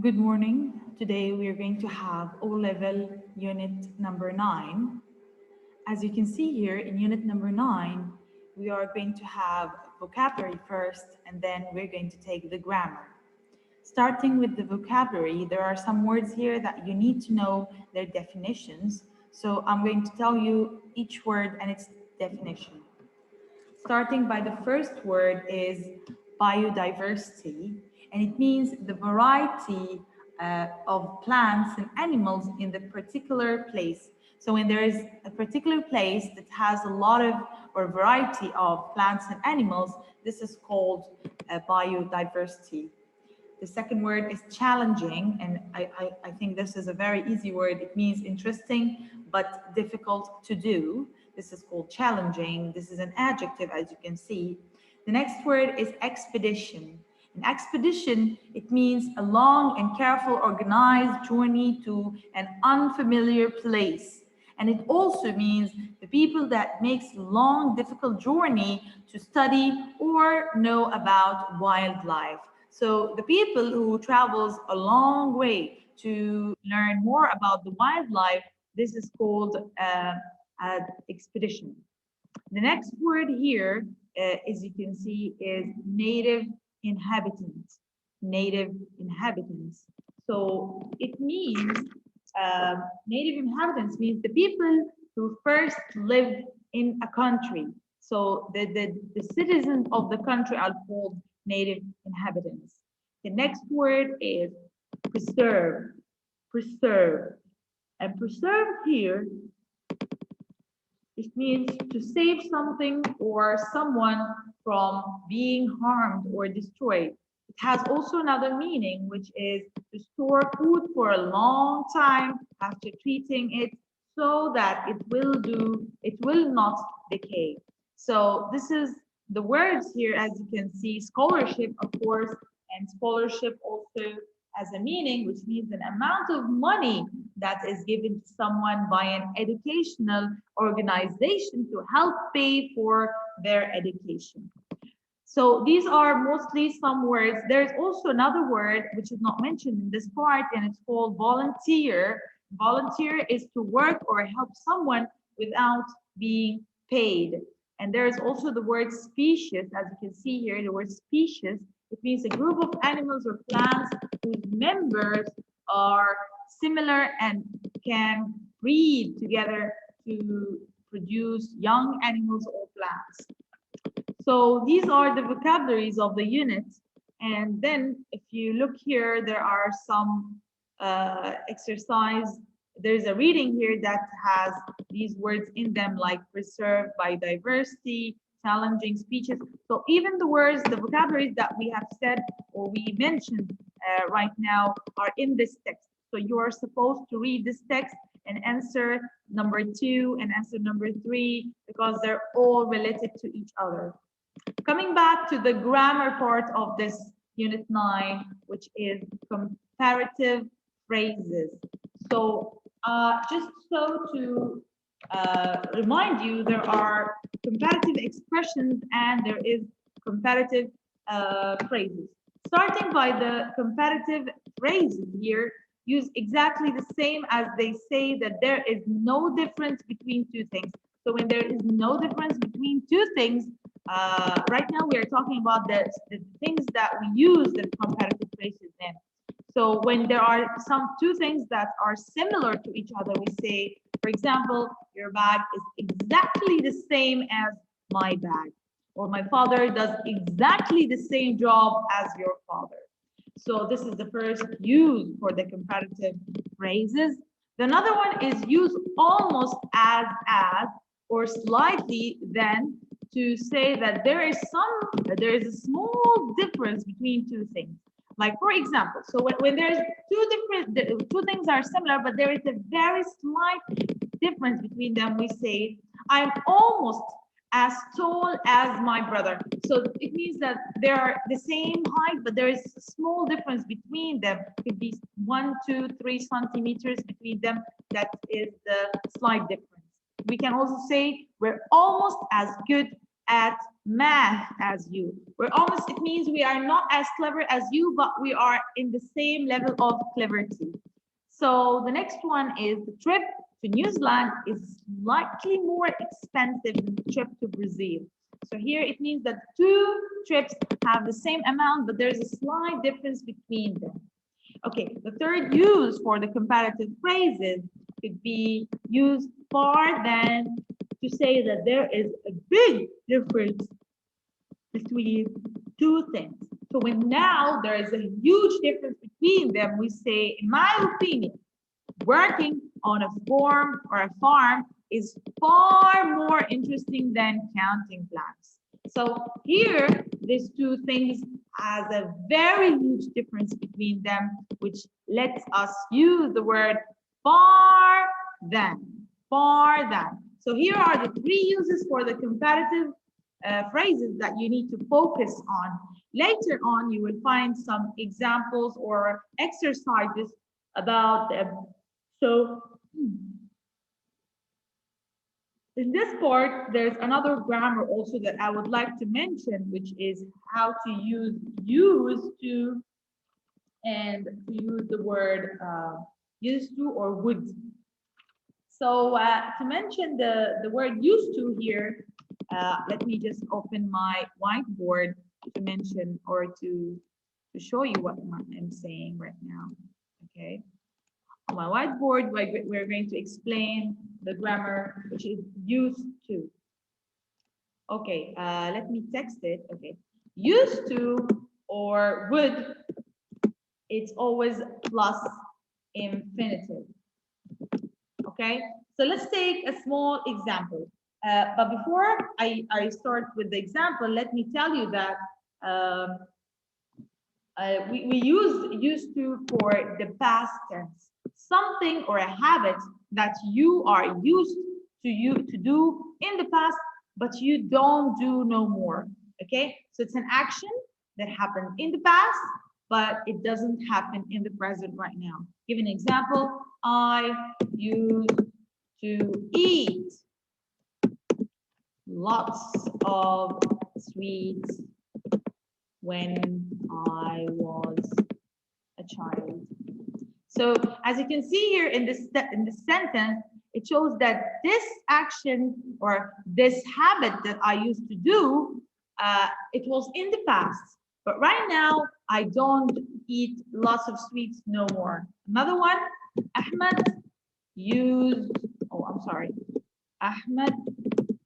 Good morning. Today we are going to have O-level unit number 9. As you can see here in unit number 9, we are going to have vocabulary first and then we're going to take the grammar. Starting with the vocabulary, there are some words here that you need to know their definitions. So I'm going to tell you each word and its definition. Starting by the first word is biodiversity, and it means the variety of plants and animals in the particular place. So when there is a particular place that has a lot of or variety of plants and animals, this is called biodiversity. The second word is challenging, and I think this is a very easy word. It means interesting but difficult to do. This is called challenging. This is an adjective, as you can see. The next word is expedition. An expedition, it means a long and careful organized journey to an unfamiliar place. And it also means the people that makes long, difficult journey to study or know about wildlife. So the people who travels a long way to learn more about the wildlife, this is called an expedition. The next word here, as you can see, is native inhabitants. Native inhabitants. So it means native inhabitants means the people who first lived in a country. So the citizens of the country are called native inhabitants. The next word is preserve. Preserve. And preserve here, it means to save something or someone from being harmed or destroyed. It has also another meaning, which is to store food for a long time after treating it so that it will not decay. So this is the words here, as you can see, scholarship, of course, and scholarship also as a meaning, which means an amount of money that is given to someone by an educational organization to help pay for their education. So these are mostly some words. There's also another word which is not mentioned in this part, and it's called volunteer. Volunteer is to work or help someone without being paid. And there's also the word species, as you can see here, the word species. It means a group of animals or plants whose members are similar and can breed together to produce young animals or plants. So these are the vocabularies of the unit. And then if you look here, there are some exercise. There's a reading here that has these words in them like preserved, biodiversity, challenging speeches. So even the words, the vocabularies that we have said or we mentioned right now are in this text. So you are supposed to read this text and answer number 2 and answer number 3 because they're all related to each other. Coming back to the grammar part of this unit 9, which is comparative phrases. So just so to remind you, there are comparative expressions and there is comparative phrases. Starting by the comparative phrases here, use exactly the same as they say that there is no difference between two things. So when there is no difference between two things, right now we are talking about the things that we use the comparative phrases in. So when there are some two things that are similar to each other, we say, for example, your bag is exactly the same as my bag, or my father does exactly the same job as your father. So this is the first use for the comparative phrases. The another one is use almost as, or slightly then, to say that there is a small difference between two things. Like for example, so when there's two things are similar, but there is a very slight difference between them, we say, I'm almost as tall as my brother. So it means that they are the same height, but there is a small difference between them. It could be 1, 2, 3 centimeters between them. That is the slight difference. We can also say we're almost as good at math as you. It means we are not as clever as you, but we are in the same level of cleverty. So the next one is the trip to New Zealand is slightly more expensive than the trip to Brazil. So here it means that two trips have the same amount, but there's a slight difference between them. Okay, the third use for the comparative phrases could be used far than to say that there is a big difference between two things. So when now there is a huge difference between them, we say, in my opinion, working on a farm or a farm is far more interesting than counting plants. So here, these two things has a very huge difference between them, which lets us use the word far than, far than. So here are the three uses for the comparative phrases that you need to focus on. Later on, you will find some examples or exercises about them. So in this part, there's another grammar also that I would like to mention, which is how to use used to and to use the word used to or would. So to mention the word used to here, let me just open my whiteboard to mention or to show you what I'm saying right now. Okay. On my whiteboard, we're going to explain the grammar, which is used to. Okay, let me text it. Okay, used to or would, it's always plus infinitive. Okay, so let's take a small example. But before I start with the example, let me tell you that we use used to for the past tense. Something or a habit that you are used to do in the past, but you don't do no more. Okay, so it's an action that happened in the past, but it doesn't happen in the present right now. Give an example. I used to eat lots of sweets when I was a child. So as you can see here in this sentence, it shows that this action or this habit that I used to do, it was in the past. But right now, I don't eat lots of sweets no more. Another one, Ahmed used, Ahmed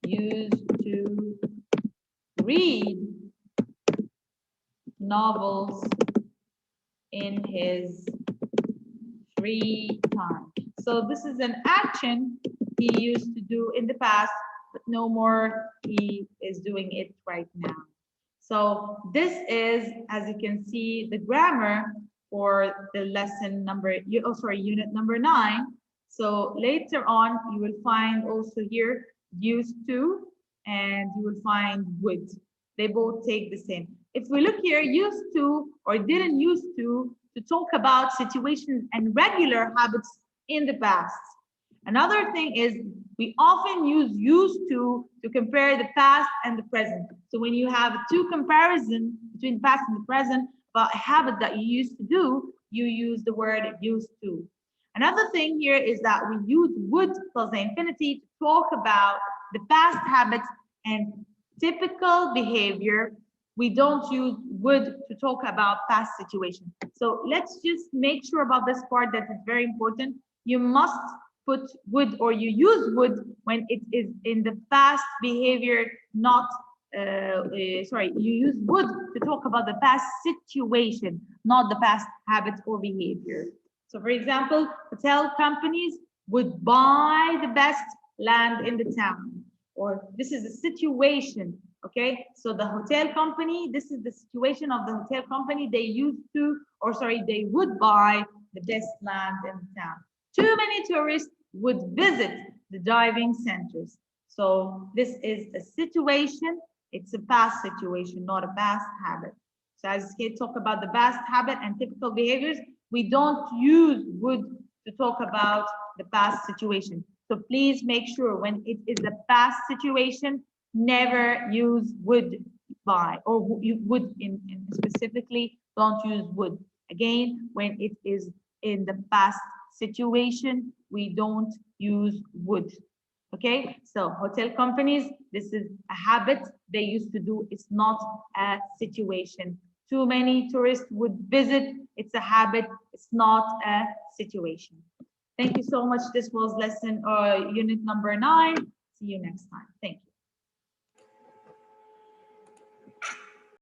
used to read novels in his free time. So this is an action he used to do in the past, but no more he is doing it right now. So this is, as you can see, the grammar for the lesson number, unit number 9. So later on, you will find also here used to, and you will find would. They both take the same. If we look here, used to or didn't used to talk about situations and regular habits in the past. Another thing is we often use used to compare the past and the present. So when you have two comparison between past and the present about a habit that you used to do, you use the word used to. Another thing here is that we use would plus the infinity to talk about the past habits and typical behavior. We don't use would to talk about past situation. So let's just make sure about this part that is very important. You must put would or you use would when it is in the past behavior, not, you use would to talk about the past situation, not the past habits or behavior. So for example, hotel companies would buy the best land in the town, or this is a situation. Okay, so the hotel company, this is the situation of the hotel company. They used to, they would buy the best land in the town. Too many tourists would visit the diving centers. So this is a situation. It's a past situation, not a past habit. So as we talk about the past habit and typical behaviors, we don't use would to talk about the past situation. So please make sure when it is a past situation, never use would by, or you would in specifically, don't use would. Again, when it is in the past situation, we don't use would. Okay, so hotel companies, this is a habit they used to do. It's not a situation. Too many tourists would visit. It's a habit. It's not a situation. Thank you so much. This was lesson unit number 9. See you next time. Thank you.